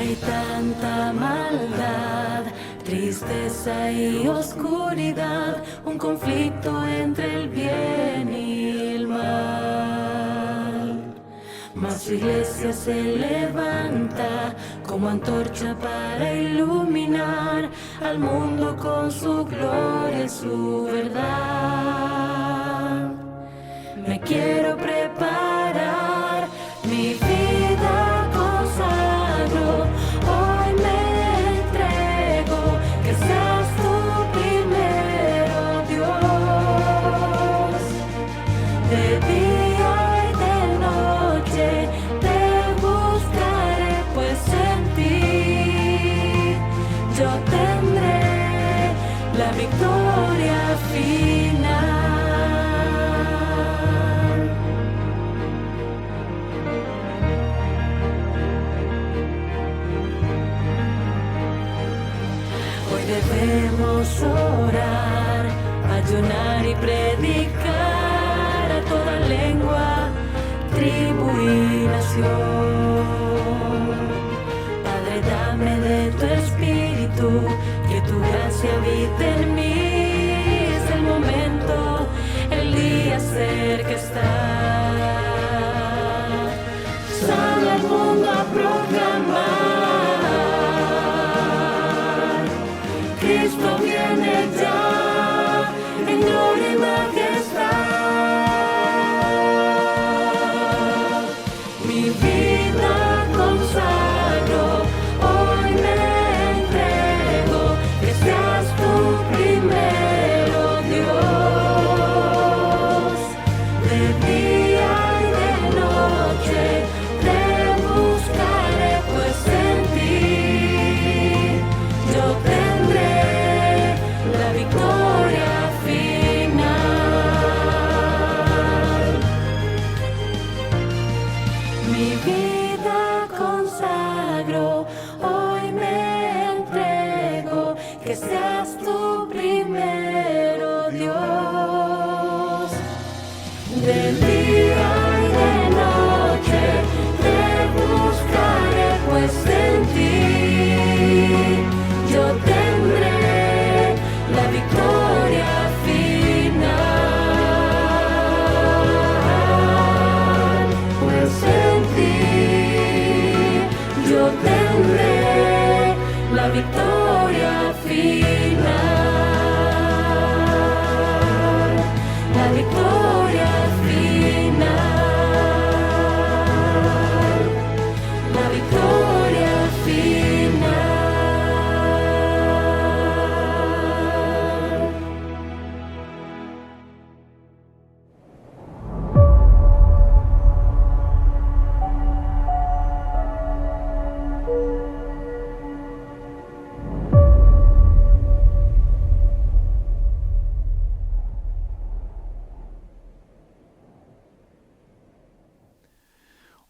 Hay tanta maldad, tristeza y oscuridad, un conflicto entre el bien y el mal. Mas su iglesia se levanta como antorcha para iluminar al mundo con su gloria y su verdad. Me quiero preparar, mi vida consagro, hoy me entrego, que seas tú primero, Dios. De día y de noche te buscaré, pues en ti yo tendré la victoria final. Debemos orar, ayunar y predicar a toda lengua, tribu y nación. Padre, dame de tu espíritu, que tu gracia habite en mí. Es el momento, el día cerca está. Sale al mundo a proclamar. Cristo viene ya, en gloria y majestad. Mi vida consagro, hoy me entrego, que seas tú primero, Dios. De día y de noche te buscaré, pues en ti yo tendré la victoria final. Mi vida consagro, hoy me entrego, que seas tú primero, Dios. De día y de noche te buscaré, pues en ti yo tendré la victoria final, pues en ti yo tendré la victoria final, la victoria final, la victoria final.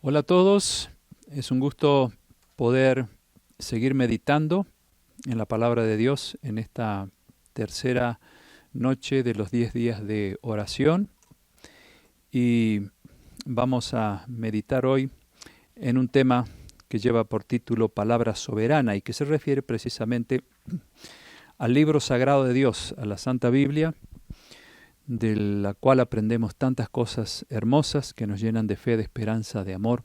Hola a todos, es un gusto poder seguir meditando en la palabra de Dios en esta tercera noche de los 10 días de oración y vamos a meditar hoy en un tema que lleva por título Palabra Soberana y que se refiere precisamente al libro sagrado de Dios, a la Santa Biblia, de la cual aprendemos tantas cosas hermosas que nos llenan de fe, de esperanza, de amor.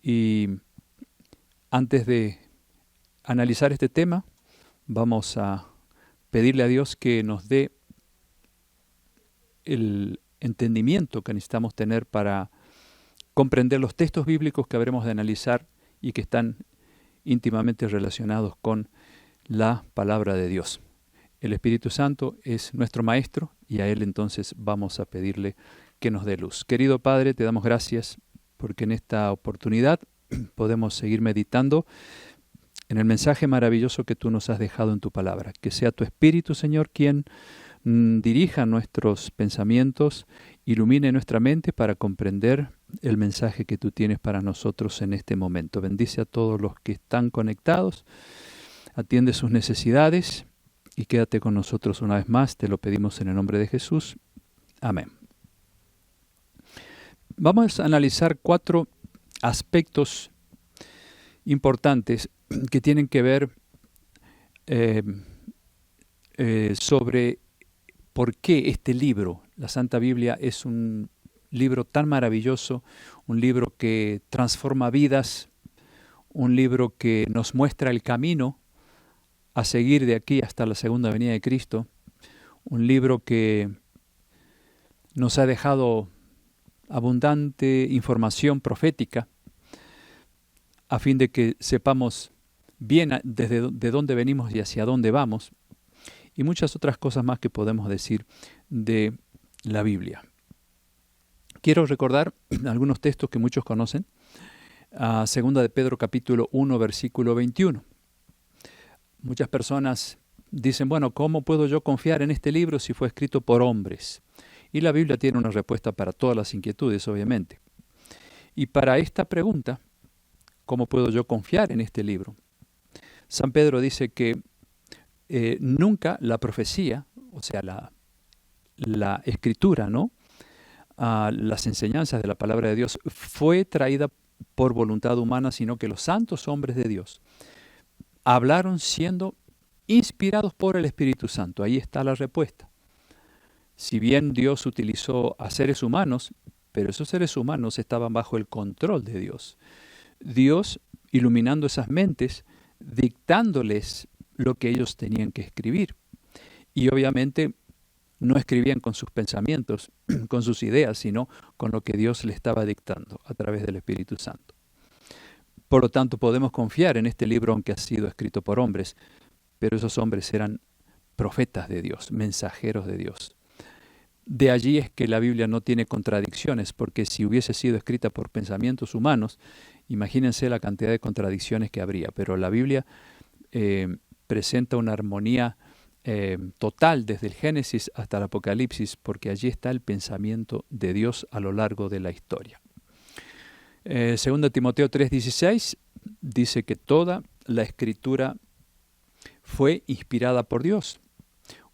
Y antes de analizar este tema, vamos a pedirle a Dios que nos dé el entendimiento que necesitamos tener para comprender los textos bíblicos que habremos de analizar y que están íntimamente relacionados con la palabra de Dios. El Espíritu Santo es nuestro Maestro y a Él entonces vamos a pedirle que nos dé luz. Querido Padre, te damos gracias porque en esta oportunidad podemos seguir meditando en el mensaje maravilloso que tú nos has dejado en tu palabra. Que sea tu Espíritu, Señor, quien dirija nuestros pensamientos, ilumine nuestra mente para comprender el mensaje que tú tienes para nosotros en este momento. Bendice a todos los que están conectados, atiende sus necesidades y quédate con nosotros una vez más, te lo pedimos en el nombre de Jesús. Amén. Vamos a analizar 4 aspectos importantes que tienen que ver eh, sobre por qué este libro, la Santa Biblia, es un libro tan maravilloso, un libro que transforma vidas, un libro que nos muestra el camino a seguir de aquí hasta la segunda venida de Cristo, un libro que nos ha dejado abundante información profética a fin de que sepamos bien de dónde venimos y hacia dónde vamos, y muchas otras cosas más que podemos decir de la Biblia. Quiero recordar algunos textos que muchos conocen. Segunda de Pedro capítulo 1, versículo 21. Muchas personas dicen, bueno, ¿cómo puedo yo confiar en este libro si fue escrito por hombres? Y la Biblia tiene una respuesta para todas las inquietudes, obviamente. Y para esta pregunta, ¿cómo puedo yo confiar en este libro? San Pedro dice que nunca la profecía, o sea, la escritura, ¿no? Las enseñanzas de la palabra de Dios fue traída por voluntad humana, sino que los santos hombres de Dios hablaron siendo inspirados por el Espíritu Santo. Ahí está la respuesta. Si bien Dios utilizó a seres humanos, pero esos seres humanos estaban bajo el control de Dios. Dios iluminando esas mentes, dictándoles lo que ellos tenían que escribir. Y obviamente no escribían con sus pensamientos, con sus ideas, sino con lo que Dios le estaba dictando a través del Espíritu Santo. Por lo tanto, podemos confiar en este libro, aunque ha sido escrito por hombres, pero esos hombres eran profetas de Dios, mensajeros de Dios. De allí es que la Biblia no tiene contradicciones, porque si hubiese sido escrita por pensamientos humanos, imagínense la cantidad de contradicciones que habría. Pero la Biblia presenta una armonía total desde el Génesis hasta el Apocalipsis, porque allí está el pensamiento de Dios a lo largo de la historia. 2 Timoteo 3:16 dice que toda la Escritura fue inspirada por Dios,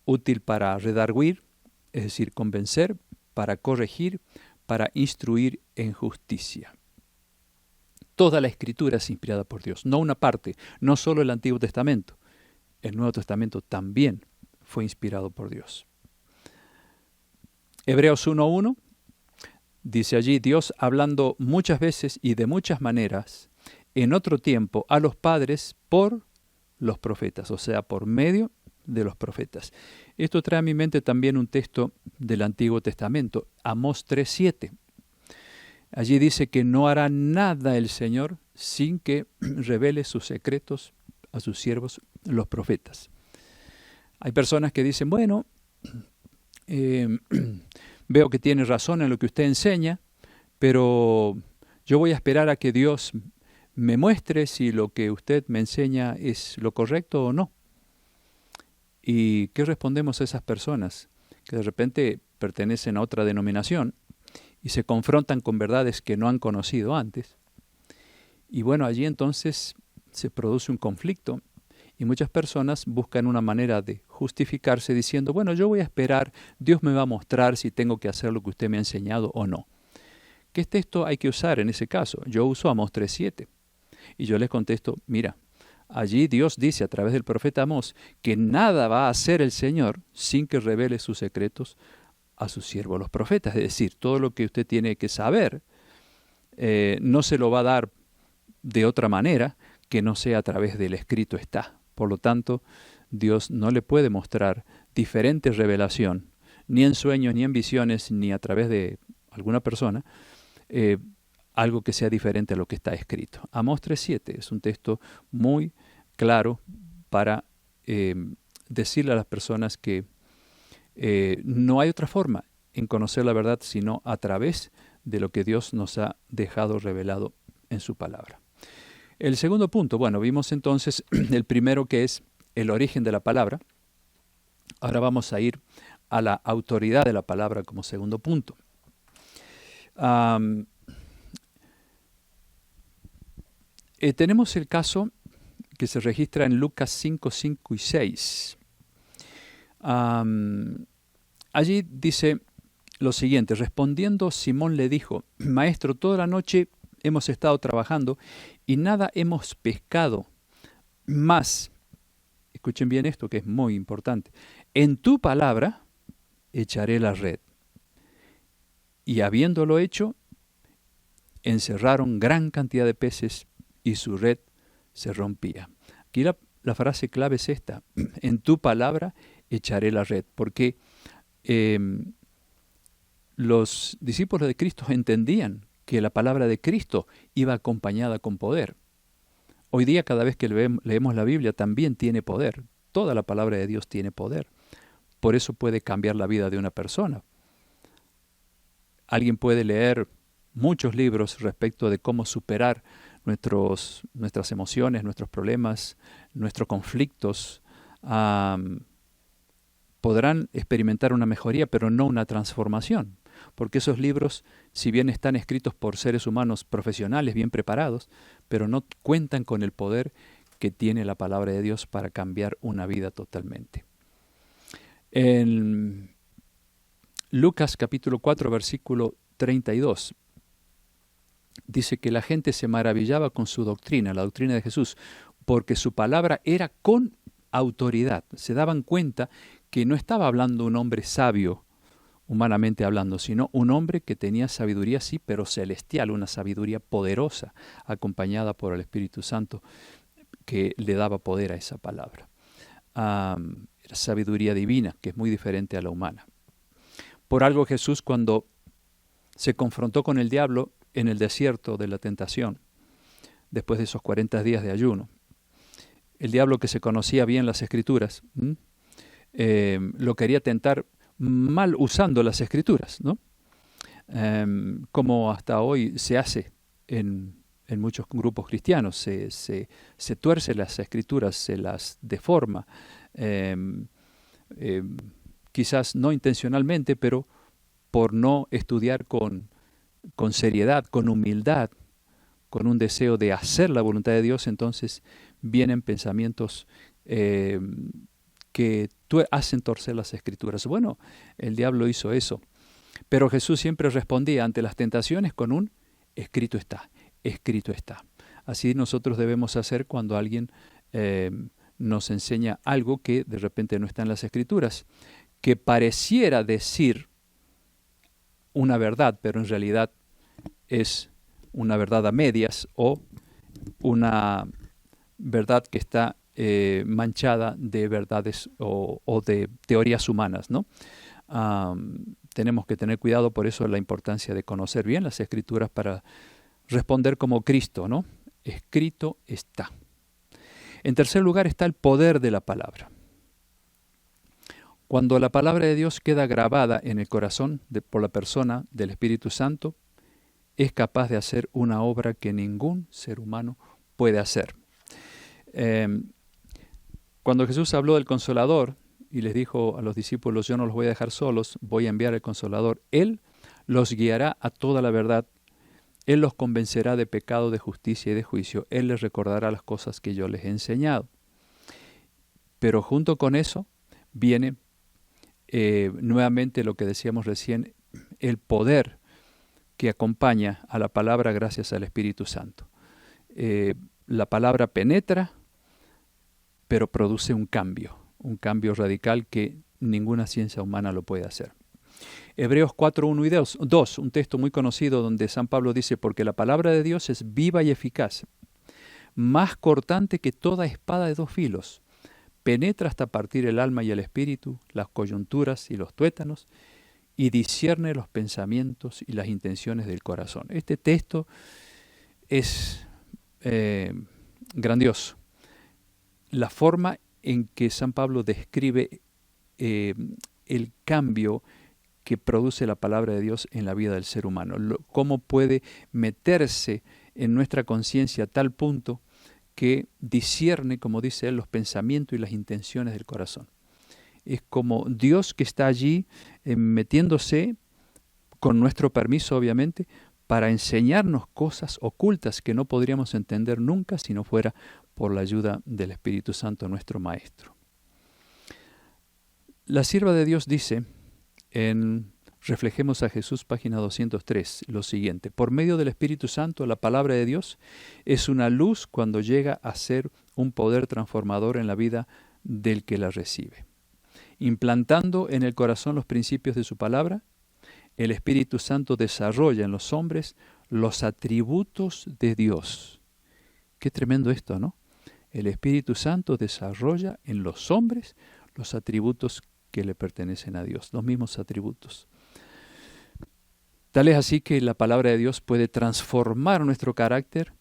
útil para redarguir, es decir, convencer, para corregir, para instruir en justicia. Toda la Escritura es inspirada por Dios, no una parte, no solo el Antiguo Testamento. El Nuevo Testamento también fue inspirado por Dios. Hebreos 1:1 dice allí, Dios hablando muchas veces y de muchas maneras, en otro tiempo, a los padres por los profetas, o sea, por medio de los profetas. Esto trae a mi mente también un texto del Antiguo Testamento, Amós 3:7. Allí dice que no hará nada el Señor sin que revele sus secretos a sus siervos, los profetas. Hay personas que dicen, bueno, veo que tiene razón en lo que usted enseña, pero yo voy a esperar a que Dios me muestre si lo que usted me enseña es lo correcto o no. ¿Y qué respondemos a esas personas que de repente pertenecen a otra denominación y se confrontan con verdades que no han conocido antes? Y bueno, allí entonces se produce un conflicto y muchas personas buscan una manera de justificarse diciendo, bueno, yo voy a esperar, Dios me va a mostrar si tengo que hacer lo que usted me ha enseñado o no. ¿Qué texto hay que usar en ese caso? Yo uso Amós 3:7 y yo les contesto, mira, allí Dios dice a través del profeta Amós que nada va a hacer el Señor sin que revele sus secretos a sus siervos, los profetas. Es decir, todo lo que usted tiene que saber no se lo va a dar de otra manera que no sea a través del escrito está. Por lo tanto, Dios no le puede mostrar diferente revelación, ni en sueños, ni en visiones, ni a través de alguna persona, algo que sea diferente a lo que está escrito. Amós 3:7 es un texto muy claro para decirle a las personas que no hay otra forma en conocer la verdad sino a través de lo que Dios nos ha dejado revelado en su palabra. El segundo punto, bueno, vimos entonces el primero, que es el origen de la palabra. Ahora vamos a ir a la autoridad de la palabra como segundo punto. Tenemos el caso que se registra en Lucas 5, 5 y 6. Allí dice lo siguiente, respondiendo Simón le dijo, Maestro, toda la noche hemos estado trabajando y nada hemos pescado más. Escuchen bien esto que es muy importante. En tu palabra echaré la red. Y habiéndolo hecho, encerraron gran cantidad de peces y su red se rompía. Aquí la frase clave es esta: en tu palabra echaré la red, porque los discípulos de Cristo entendían que la palabra de Cristo iba acompañada con poder. Hoy día, cada vez que leemos la Biblia, también tiene poder. Toda la palabra de Dios tiene poder. Por eso puede cambiar la vida de una persona. Alguien puede leer muchos libros respecto de cómo superar nuestras emociones, nuestros problemas, nuestros conflictos. Podrán experimentar una mejoría, pero no una transformación. Porque esos libros, si bien están escritos por seres humanos profesionales, bien preparados, pero no cuentan con el poder que tiene la palabra de Dios para cambiar una vida totalmente. En Lucas capítulo 4, versículo 32, dice que la gente se maravillaba con su doctrina, la doctrina de Jesús, porque su palabra era con autoridad. Se daban cuenta que no estaba hablando un hombre sabio, humanamente hablando, sino un hombre que tenía sabiduría, sí, pero celestial, una sabiduría poderosa, acompañada por el Espíritu Santo, que le daba poder a esa palabra. Era sabiduría divina, que es muy diferente a la humana. Por algo Jesús, cuando se confrontó con el diablo en el desierto de la tentación, después de esos 40 días de ayuno, el diablo, que se conocía bien las Escrituras, lo quería tentar mal usando las Escrituras, ¿no? Como hasta hoy se hace en muchos grupos cristianos, se tuerce las Escrituras, se las deforma, quizás no intencionalmente, pero por no estudiar con seriedad, con humildad, con un deseo de hacer la voluntad de Dios, entonces vienen pensamientos que hacen torcer las Escrituras. Bueno, el diablo hizo eso, pero Jesús siempre respondía ante las tentaciones con un escrito está, escrito está. Así nosotros debemos hacer cuando alguien nos enseña algo que de repente no está en las Escrituras, que pareciera decir una verdad, pero en realidad es una verdad a medias o una verdad que está manchada de verdades o de teorías humanas, ¿no? Tenemos que tener cuidado, por eso la importancia de conocer bien las Escrituras para responder como Cristo, ¿no? Escrito está. En tercer lugar está el poder de la palabra. Cuando la palabra de Dios queda grabada en el corazón por la persona del Espíritu Santo, es capaz de hacer una obra que ningún ser humano puede hacer. Cuando Jesús habló del Consolador y les dijo a los discípulos: yo no los voy a dejar solos, voy a enviar al Consolador, Él los guiará a toda la verdad, Él los convencerá de pecado, de justicia y de juicio, Él les recordará las cosas que yo les he enseñado. Pero junto con eso viene nuevamente lo que decíamos recién, el poder que acompaña a la palabra gracias al Espíritu Santo. La palabra penetra, pero produce un cambio radical que ninguna ciencia humana lo puede hacer. Hebreos 4, 1 y 2, un texto muy conocido donde San Pablo dice: porque la palabra de Dios es viva y eficaz, más cortante que toda espada de 2 filos, penetra hasta partir el alma y el espíritu, las coyunturas y los tuétanos, y discierne los pensamientos y las intenciones del corazón. Este texto es grandioso. La forma en que San Pablo describe el cambio que produce la palabra de Dios en la vida del ser humano, cómo puede meterse en nuestra conciencia a tal punto que discierne, como dice él, los pensamientos y las intenciones del corazón. Es como Dios que está allí metiéndose, con nuestro permiso obviamente, para enseñarnos cosas ocultas que no podríamos entender nunca si no fuera por la ayuda del Espíritu Santo, nuestro Maestro. La sierva de Dios dice en Reflejemos a Jesús, página 203, lo siguiente. Por medio del Espíritu Santo, la palabra de Dios es una luz cuando llega a ser un poder transformador en la vida del que la recibe. Implantando en el corazón los principios de su palabra, el Espíritu Santo desarrolla en los hombres los atributos de Dios. Qué tremendo esto, ¿no? El Espíritu Santo desarrolla en los hombres los atributos que le pertenecen a Dios, los mismos atributos. Tal es así que la palabra de Dios puede transformar nuestro carácter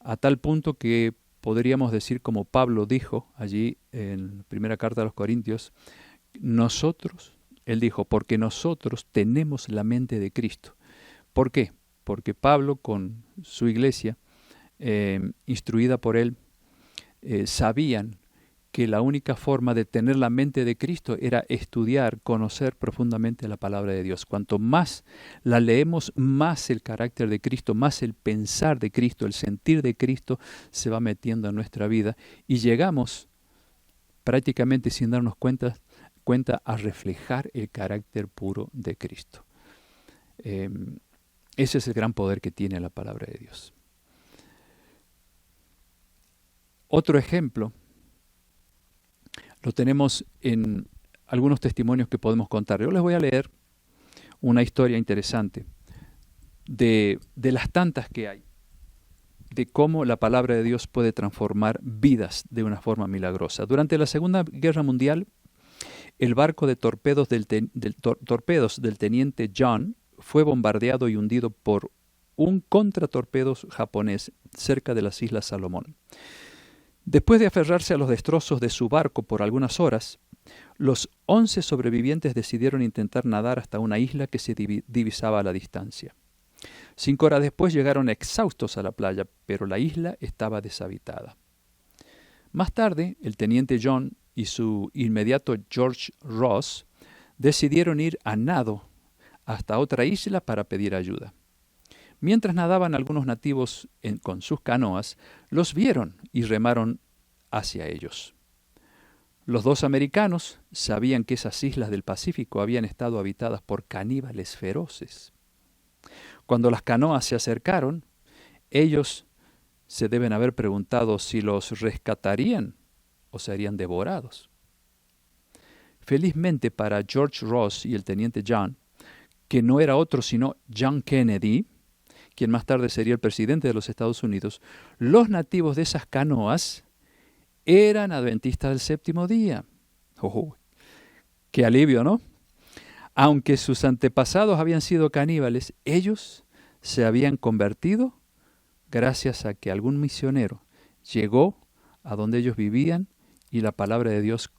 a tal punto que podríamos decir, como Pablo dijo allí en la primera carta a los Corintios, él dijo, porque nosotros tenemos la mente de Cristo. ¿Por qué? Porque Pablo con su iglesia, instruida por él, sabían que la única forma de tener la mente de Cristo era estudiar, conocer profundamente la palabra de Dios. Cuanto más la leemos, más el carácter de Cristo, más el pensar de Cristo, el sentir de Cristo se va metiendo en nuestra vida y llegamos prácticamente sin darnos cuenta a reflejar el carácter puro de Cristo. Ese es el gran poder que tiene la palabra de Dios. Otro ejemplo lo tenemos en algunos testimonios que podemos contar. Yo les voy a leer una historia interesante de las tantas que hay, de cómo la palabra de Dios puede transformar vidas de una forma milagrosa. Durante la Segunda Guerra Mundial, el barco de torpedos del teniente John fue bombardeado y hundido por un contratorpedos japonés cerca de las Islas Salomón. Después de aferrarse a los destrozos de su barco por algunas horas, los 11 sobrevivientes decidieron intentar nadar hasta una isla que se divisaba a la distancia. 5 horas después llegaron exhaustos a la playa, pero la isla estaba deshabitada. Más tarde, el teniente John y su inmediato George Ross decidieron ir a nado hasta otra isla para pedir ayuda. Mientras nadaban algunos nativos con sus canoas, los vieron y remaron hacia ellos. Los 2 americanos sabían que esas islas del Pacífico habían estado habitadas por caníbales feroces. Cuando las canoas se acercaron, ellos se deben haber preguntado si los rescatarían o serían devorados. Felizmente para George Ross y el teniente John, que no era otro sino John Kennedy, quien más tarde sería el presidente de los Estados Unidos, los nativos de esas canoas eran adventistas del séptimo día. ¡Oh! ¡Qué alivio!, ¿no? Aunque sus antepasados habían sido caníbales, ellos se habían convertido gracias a que algún misionero llegó a donde ellos vivían y la palabra de Dios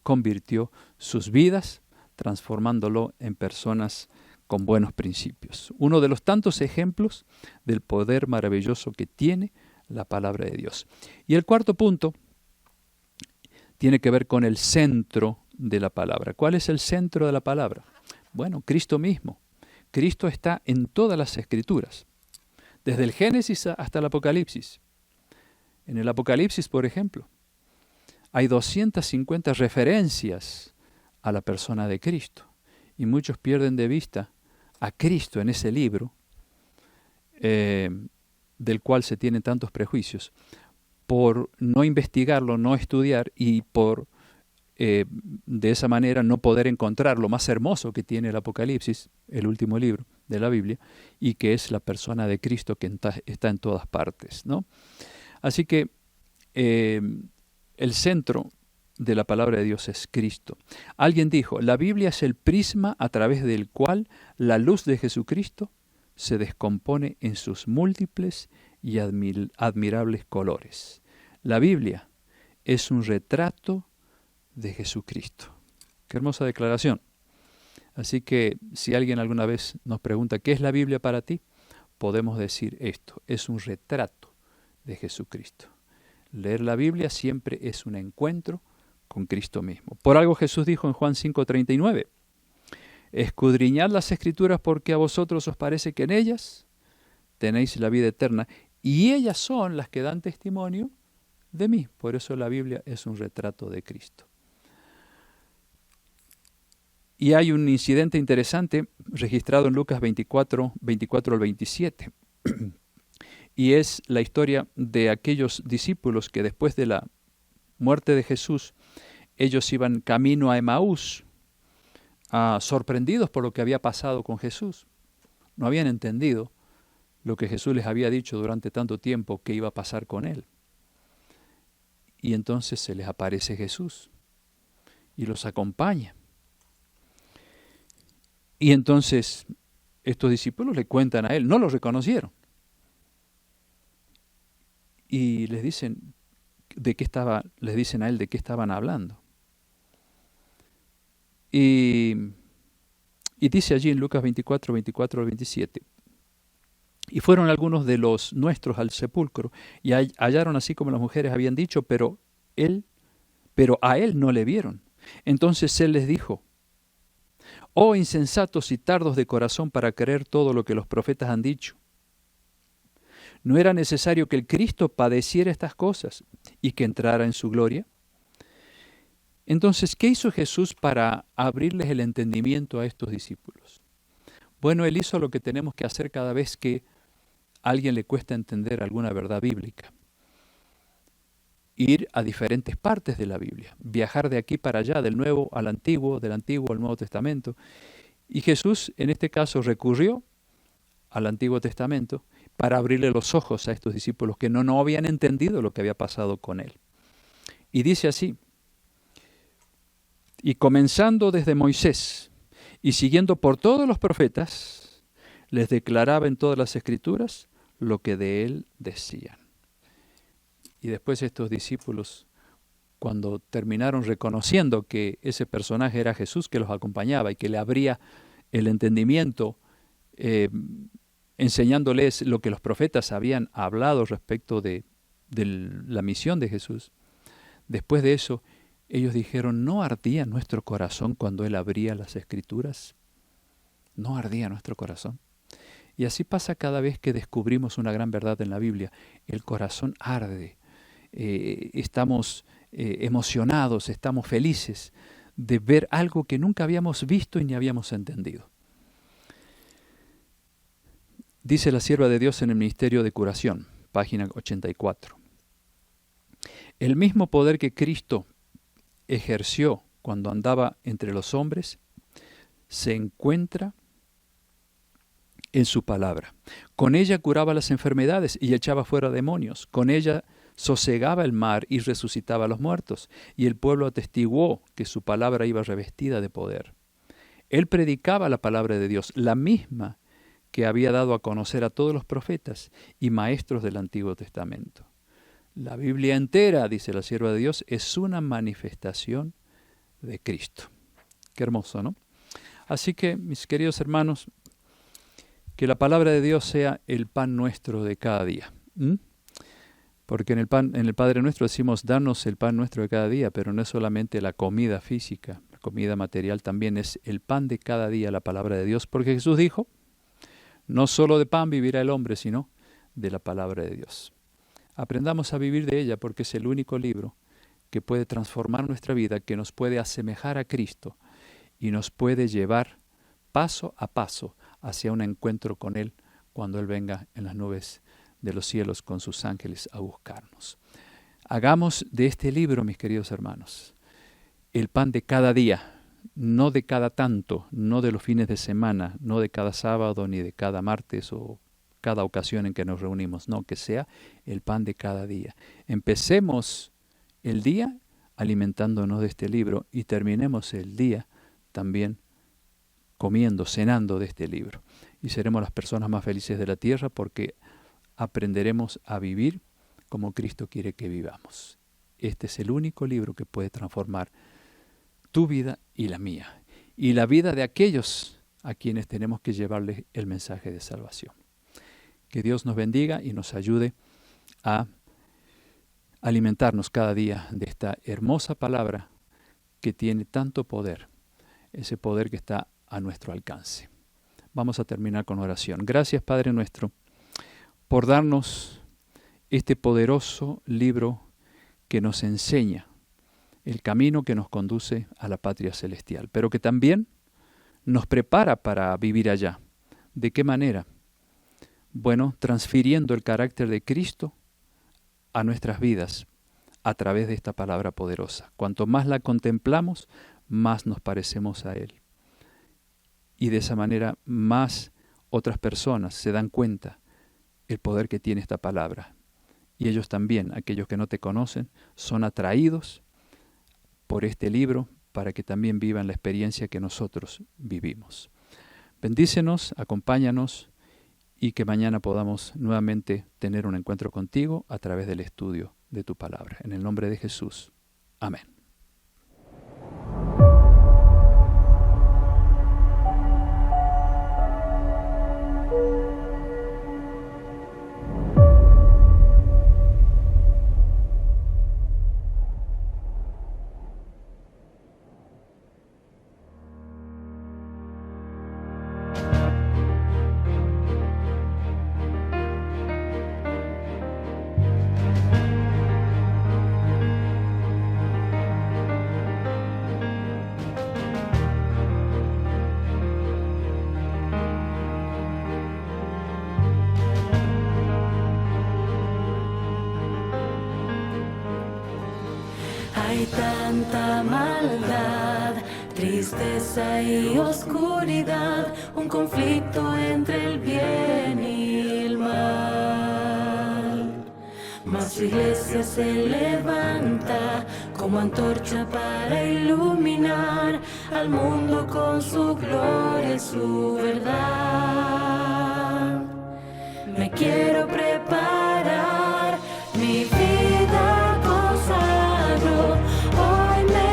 convirtió sus vidas, transformándolo en personas con buenos principios. Uno de los tantos ejemplos del poder maravilloso que tiene la palabra de Dios. Y el cuarto punto tiene que ver con el centro de la palabra. ¿Cuál es el centro de la palabra? Bueno, Cristo mismo. Cristo está en todas las Escrituras, desde el Génesis hasta el Apocalipsis. En el Apocalipsis, por ejemplo, hay 250 referencias a la persona de Cristo y muchos pierden de vista a Cristo en ese libro, del cual se tienen tantos prejuicios, por no investigarlo, no estudiar y por de esa manera no poder encontrar lo más hermoso que tiene el Apocalipsis, el último libro de la Biblia, y que es la persona de Cristo que está en todas partes, ¿no? Así que el centro de la palabra de Dios es Cristo. Alguien dijo, la Biblia es el prisma a través del cual la luz de Jesucristo se descompone en sus múltiples y admirables colores. La Biblia es un retrato de Jesucristo. Qué hermosa declaración. Así que si alguien alguna vez nos pregunta ¿qué es la Biblia para ti? Podemos decir esto, es un retrato de Jesucristo. Leer la Biblia siempre es un encuentro con Cristo mismo. Por algo Jesús dijo en Juan 5:39, escudriñad las Escrituras porque a vosotros os parece que en ellas tenéis la vida eterna y ellas son las que dan testimonio de mí. Por eso la Biblia es un retrato de Cristo. Y hay un incidente interesante registrado en Lucas 24, 24 al 27. Y es la historia de aquellos discípulos que después de la muerte de Jesús, ellos iban camino a Emaús, sorprendidos por lo que había pasado con Jesús. No habían entendido lo que Jesús les había dicho durante tanto tiempo que iba a pasar con él. Y entonces se les aparece Jesús y los acompaña. Y entonces estos discípulos le cuentan a él, no lo reconocieron. Y les dicen les dicen a él de qué estaban hablando. Y dice allí en Lucas 24, 24 al 27. Y fueron algunos de los nuestros al sepulcro, y hallaron así como las mujeres habían dicho, pero a él no le vieron. Entonces él les dijo: oh insensatos y tardos de corazón para creer todo lo que los profetas han dicho. ¿No era necesario que el Cristo padeciera estas cosas y que entrara en su gloria? Entonces, ¿qué hizo Jesús para abrirles el entendimiento a estos discípulos? Bueno, Él hizo lo que tenemos que hacer cada vez que a alguien le cuesta entender alguna verdad bíblica. Ir a diferentes partes de la Biblia, viajar de aquí para allá, del Nuevo al Antiguo, del Antiguo al Nuevo Testamento. Y Jesús, en este caso, recurrió al Antiguo Testamento para abrirle los ojos a estos discípulos que no habían entendido lo que había pasado con Él. Y dice así: y comenzando desde Moisés y siguiendo por todos los profetas, les declaraba en todas las Escrituras lo que de Él decían. Y después estos discípulos, cuando terminaron reconociendo que ese personaje era Jesús que los acompañaba y que le abría el entendimiento, enseñándoles lo que los profetas habían hablado respecto de la misión de Jesús, después de eso, ellos dijeron: ¿no ardía nuestro corazón cuando Él abría las Escrituras? ¿No ardía nuestro corazón? Y así pasa cada vez que descubrimos una gran verdad en la Biblia. El corazón arde. Estamos emocionados, estamos felices de ver algo que nunca habíamos visto y ni habíamos entendido. Dice la sierva de Dios en el Ministerio de Curación, página 84. El mismo poder que Cristo ejerció cuando andaba entre los hombres se encuentra en su palabra. Con ella curaba las enfermedades y echaba fuera demonios. Con ella sosegaba el mar y resucitaba a los muertos. Y el pueblo atestiguó que su palabra iba revestida de poder. Él predicaba la palabra de Dios, la misma que había dado a conocer a todos los profetas y maestros del Antiguo Testamento. La Biblia entera, dice la sierva de Dios, es una manifestación de Cristo. Qué hermoso, ¿no? Así que, mis queridos hermanos, que la palabra de Dios sea el pan nuestro de cada día. Porque en el Padre Nuestro decimos: danos el pan nuestro de cada día, pero no es solamente la comida física, la comida material, también es el pan de cada día, la palabra de Dios. Porque Jesús dijo: no solo de pan vivirá el hombre, sino de la palabra de Dios. Aprendamos a vivir de ella, porque es el único libro que puede transformar nuestra vida, que nos puede asemejar a Cristo y nos puede llevar paso a paso hacia un encuentro con Él cuando Él venga en las nubes de los cielos con sus ángeles a buscarnos. Hagamos de este libro, mis queridos hermanos, el pan de cada día, no de cada tanto, no de los fines de semana, no de cada sábado ni de cada martes o cada ocasión en que nos reunimos, no, que sea el pan de cada día. Empecemos el día alimentándonos de este libro y terminemos el día también comiendo, cenando de este libro. Y seremos las personas más felices de la tierra porque aprenderemos a vivir como Cristo quiere que vivamos. Este es el único libro que puede transformar tu vida y la mía, y la vida de aquellos a quienes tenemos que llevarles el mensaje de salvación. Que Dios nos bendiga y nos ayude a alimentarnos cada día de esta hermosa palabra que tiene tanto poder, ese poder que está a nuestro alcance. Vamos a terminar con oración. Gracias, Padre nuestro, por darnos este poderoso libro que nos enseña el camino que nos conduce a la patria celestial, pero que también nos prepara para vivir allá. ¿De qué manera? Bueno, transfiriendo el carácter de Cristo a nuestras vidas a través de esta palabra poderosa. Cuanto más la contemplamos, más nos parecemos a Él. Y de esa manera más otras personas se dan cuenta el poder que tiene esta palabra. Y ellos también, aquellos que no te conocen, son atraídos por este libro para que también vivan la experiencia que nosotros vivimos. Bendícenos, acompáñanos y que mañana podamos nuevamente tener un encuentro contigo a través del estudio de tu palabra. En el nombre de Jesús. Amén. Hay tanta maldad, tristeza y oscuridad, un conflicto entre el bien y el mal. Mas su iglesia se levanta como antorcha para iluminar al mundo con su gloria y su verdad. Me quiero preparar, mi vida consagro, hoy me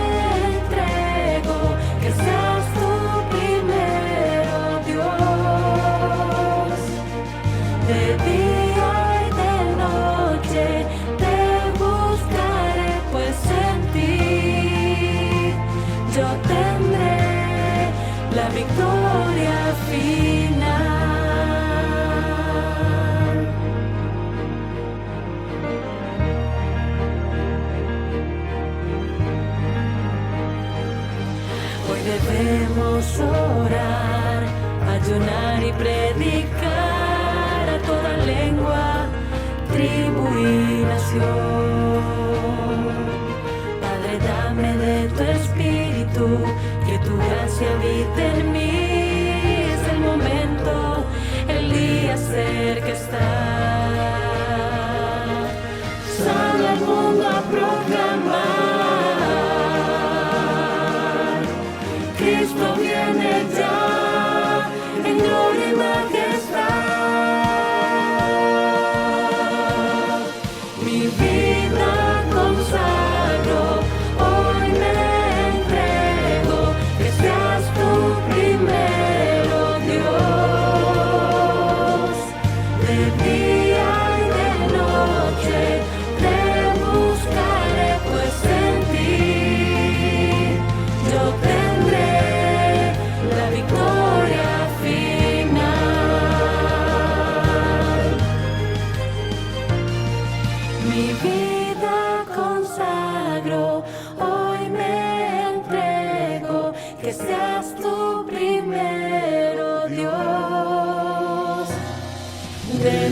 entrego, que seas tú primero, Dios. De día y de noche te buscaré, pues en ti yo tendré la victoria final. Debemos orar, ayunar y predicar a toda lengua, tribu y nación. Padre, dame de tu espíritu, que tu gracia habite en mí. Es el momento, el día cerca está. Sale al mundo a proclamar. Cristo viene ya, en gloria y majestad. Mi vida consagro, hoy me entrego, que seas tú primero, Dios. De día y de noche te buscaré, pues en ti yo tendré la victoria final. Mi vida consagro, hoy me entrego, que seas tú primero, Dios. De